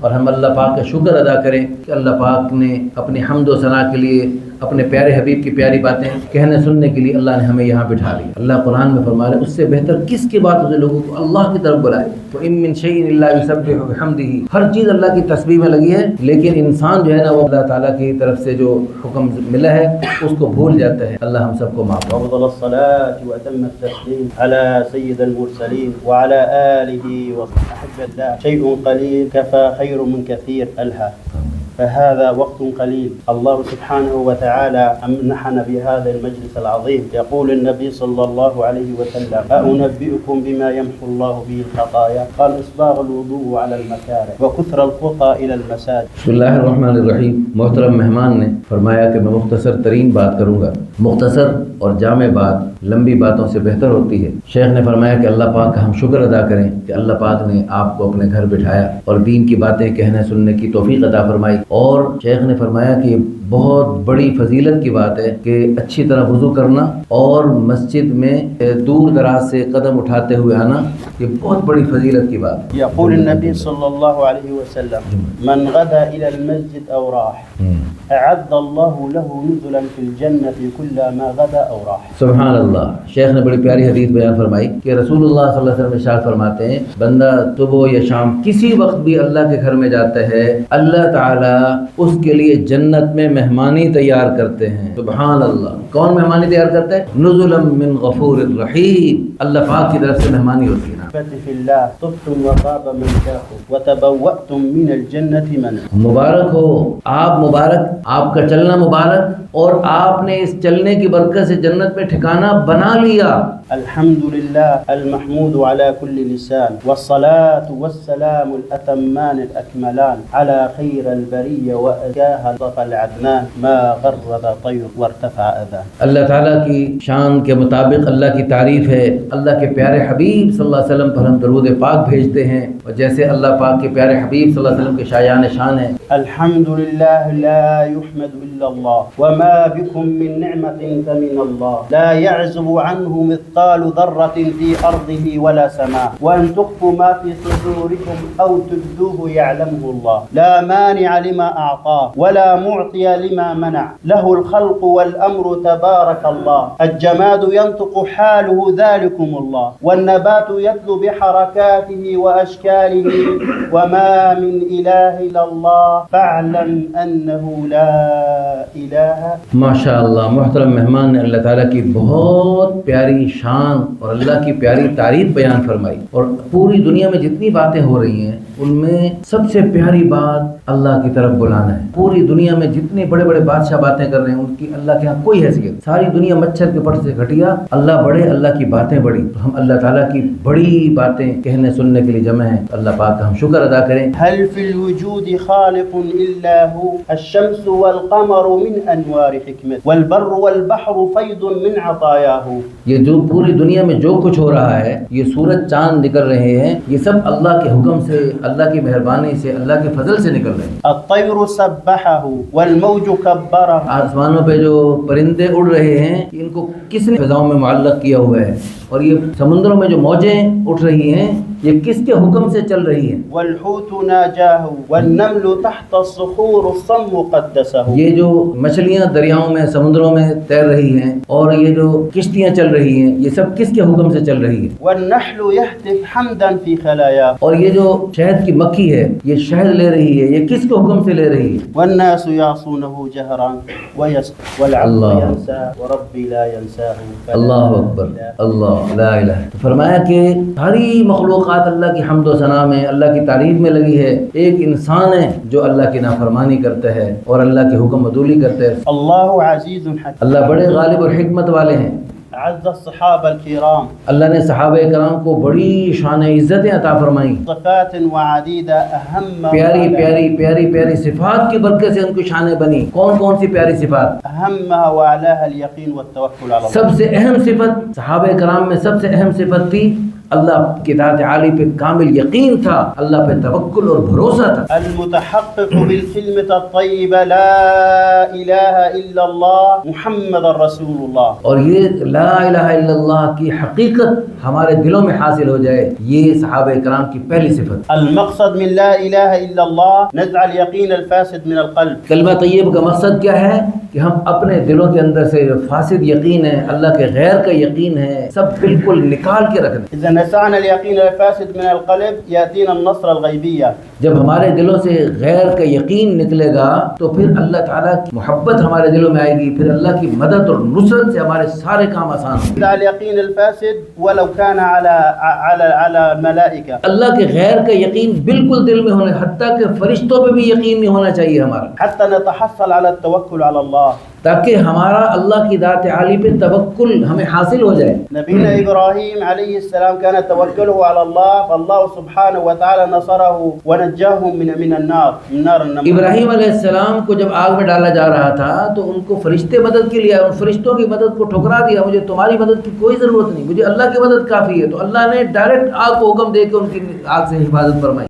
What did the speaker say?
اور ہم اللہ پاک کا شکر ادا کریں کہ اللہ پاک نے اپنی حمد و ثنا کے لیے اپنے پیارے حبیب کی پیاری باتیں کہنے سننے کے لیے اللہ نے ہمیں یہاں بٹھا لی۔ اللہ قرآن میں فرما رہا ہے اس سے بہتر کس کی بات اسے لوگوں کو اللہ کی طرف بلائے۔ وَإِن مِّن شَيْءٍ إِلَّا يُسَبِّحُ بِحَمْدِهِ، ہر چیز اللہ کی تسبیح میں لگی ہے، لیکن انسان جو ہے نا وہ اللہ تعالیٰ کی طرف سے جو حکم ملا ہے اس کو بھول جاتا ہے۔ اللہ ہم سب کو معاف کرے۔ وأفضل الصلاة وأتم التسليم على سيد المرسلين وعلى آله وصحبه الله. شيء قليل كفى خير من كثير ألهى، فهذا وقت قليل الله سبحانه وتعالى أمنحنا بهذا المجلس العظيم. يقول النبي صلى الله عليه وسلم: أنبئكم بما يمحو الله به الخطايا؟ قال: إسباغ الوضوء على المكاره وكثر الخطى إلى المساجد. بسم اللہ الرحمن الرحیم۔ محترم مہمان نے فرمایا کہ میں مختصر ترین بات کروں گا۔ مختصر اور جامع بات لمبی باتوں سے بہتر ہوتی ہے۔ شیخ نے فرمایا کہ اللہ پاک کا ہم شکر ادا کریں کہ اللہ پاک نے آپ کو اپنے گھر بٹھایا اور دین کی باتیں کہنے سننے کی توفیق عطا فرمائی۔ اور شیخ نے فرمایا کہ بہت بڑی فضیلت کی بات ہے کہ اچھی طرح وضو کرنا اور مسجد میں دور دراز سے قدم اٹھاتے ہوئے آنا، یہ بہت بڑی فضیلت کی بات ہے۔ يقول النبي صلى الله عليه وسلم: من غدا إلى المسجد أو راح أعد الله له نزلا في الجنة كلما غدا أو راح. سبحان اللہ۔ شیخ نے بڑی پیاری حدیث بیان فرمائی کہ رسول اللہ صلی اللہ علیہ وسلم ارشاد فرماتے ہیں بندہ صبح یا شام کسی وقت بھی اللہ کے گھر میں جاتا ہے، اللہ تعالیٰ اس کے لیے جنت میں مہمانی تیار کرتے ہیں۔ سبحان اللہ۔ کون مہمانی تیار کرتا ہے؟ نزلا من غفور الرحیم، اللہ پاک کی طرف سے مہمانی ہوتی ہے نا۔ في الله طبتم وطاب ممشاكم وتبوأتم من الجنة منزلا. مبارک ہو آپ، مبارک آپ کا چلنا مبارک، اور آپ نے اس چلنے کی برکت سے جنت میں ٹھکانہ بنا لیا۔ الحمد لله المحمود على كل لسان، والصلاة والسلام الأتمان الأكملان على خير البرية وأزكاها صفى العدنان ما غرد طير وارتفع أذان. اللہ تعالیٰ کی شان کے مطابق اللہ کی تعریف ہے۔ اللہ کے پیارے حبیب صلی اللہ علیہ وسلم پر ہم درود پاک بھیجتے ہیں، اور جیسے اللہ پاک کے پیارے حبیب صلی اللہ علیہ وسلم کے شایان شان ہے۔ الحمد لله لا يحمد إلا الله وما بكم من نعمة فمن الله لا يعزب عنه مثقال ذرة في أرضه ولا سماء وأن تخفوا ما في صدوركم أو تبدوه يعلمه الله لا مانع لما أعطاه ولا معطي لما منع له الخلق والأمر تبارك الله. الجماد ينطق حاله ذلكم الله والنبات يتلو بحركاته وأشكاله وما من إله إلا الله فاعلم أنه لا إله. ماشاء اللہ۔ محترم مہمان نے اللہ تعالیٰ کی بہت پیاری شان اور اللہ کی پیاری تعریف بیان فرمائی، اور پوری دنیا میں جتنی باتیں ہو رہی ہیں ان میں سب سے پیاری بات اللہ کی طرف بلانا ہے۔ پوری دنیا میں جتنے بڑے بڑے بادشاہ باتیں کر رہے ہیں ان کی اللہ کے ہاں کوئی حیثیت، ساری دنیا مچھر کے پٹ سے گھٹیا، اللہ بڑے، اللہ کی باتیں بڑی۔ تو ہم اللہ تعالیٰ کی بڑی باتیں کہنے سننے کے لیے جمع ہیں، اللہ پاک کا ہم شکر ادا کریں۔ هل في الوجود خالق إلا هو الشمس والقمر من أنوار حكمته والبر والبحر فيض من عطاياه. یہ جو پوری دنیا میں جو کچھ ہو رہا ہے، یہ سورج چاند نکل رہے ہیں، یہ سب اللہ کے حکم سے، اللہ کی مہربانی سے، اللہ کے فضل سے نکل رہے ہیں۔ الطير سبحه والموج كبره. آسمانوں پہ جو پرندے اڑ رہے ہیں ان کو کس نے فضاؤں میں معلق کیا ہوا ہے، اور یہ سمندروں میں جو موجیں اٹھ رہی ہیں یہ کس کے حکم سے چل رہی ہیں؟ والحوت ناجاه والنمل تحت الصخور الصم قدسه. یہ جو مچھلیاں دریاؤں میں، سمندروں میں تیر رہی ہیں، اور یہ جو کشتیاں چل رہی ہیں، یہ سب کس کے حکم سے چل رہی ہیں؟ والنحل يهتف حمدا في خلاياه. اور یہ جو شہد کی مکھی ہے یہ شہد لے رہی ہے، یہ کس کے حکم سے لے رہی ہے؟ والناس يعصونه جهرا والعبد ينسى وربي لا ينساه. اللہ اکبر، اللہ لا الہ۔ تو فرمایا کہ ساری مخلوقات اللہ کی حمد و ثنا میں، اللہ کی تعریف میں لگی ہے، ایک انسان ہے جو اللہ کی نافرمانی کرتا ہے اور اللہ کے حکم عدولی کرتا ہے۔ الله عزيز حكيم. اللہ بڑے غالب اور حکمت والے ہیں۔ اعز الصحابة الكرام. اللہ نے صحابہ کرام کو بڑی شان عزتیں عطا فرمائیں، صفات وعديدة أهم پیاری پیاری پیاری پیاری صفات کی برکت سے ان کی شانیں بنی۔ کون کون سی پیاری صفات؟ أهمها وأعلاها اليقين والتوكل على الله. سب سے اہم صفت صحابہ کرام میں سب سے اہم صفت تھی اللہ کی ذات عالی پہ کامل یقین تھا، اللہ پہ توکل اور بھروسہ تھا۔ المتحقق بالکلمۃ الطیبہ لا الہ الا اللہ محمد رسول اللہ، اور یہ لا الہ الا اللہ کی حقیقت ہمارے دلوں میں حاصل ہو جائے، یہ صحابہ کرام کی پہلی صفت۔ المقصد من لا الہ الا اللہ نزع الیقین الفاسد من القلب، کلمہ طیب کا مقصد کیا ہے کہ ہم اپنے دلوں کے اندر سے جو فاسد یقین ہے، اللہ کے غیر کا یقین ہے، سب بالکل نکال کے رکھ دیں۔ اذا نزعنا الیقین الفاسد من القلب یاتینا النصر الغیبیہ، جب ہمارے دلوں سے غیر کا یقین نکلے گا تو پھر اللہ تعالیٰ کی محبت ہمارے دلوں میں آئے گی، پھر اللہ کی مدد اور نصرت سے ہمارے سارے کام آسان ہوں گے۔ نزع الیقین الفاسد ولو كان على الملائکہ، اللہ کے غیر کا یقین بالکل دل میں ہونا، حتیٰ کہ فرشتوں پہ بھی یقین نہیں ہونا چاہیے ہمارا، حتى نتحصل على التوکل على اللہ، تاکہ ہمارا اللہ کی ذات عالی پہ توکل ہمیں حاصل ہو جائے۔ نبینا ابراہیم علیہ السلام كان توکلہ علی اللہ فاللہ سبحانہ وتعالی نصرہ ونجاہ من النار، من نار النمر۔ ابراہیم علیہ السلام کو جب آگ میں ڈالا جا رہا تھا تو ان کو فرشتے مدد کے لیے، ان فرشتوں کی مدد کو ٹھکرا دیا، مجھے تمہاری مدد کی کوئی ضرورت نہیں، مجھے اللہ کی مدد کافی ہے، تو اللہ نے ڈائریکٹ آگ کو حکم دے کے ان کی آگ سے حفاظت فرمائی۔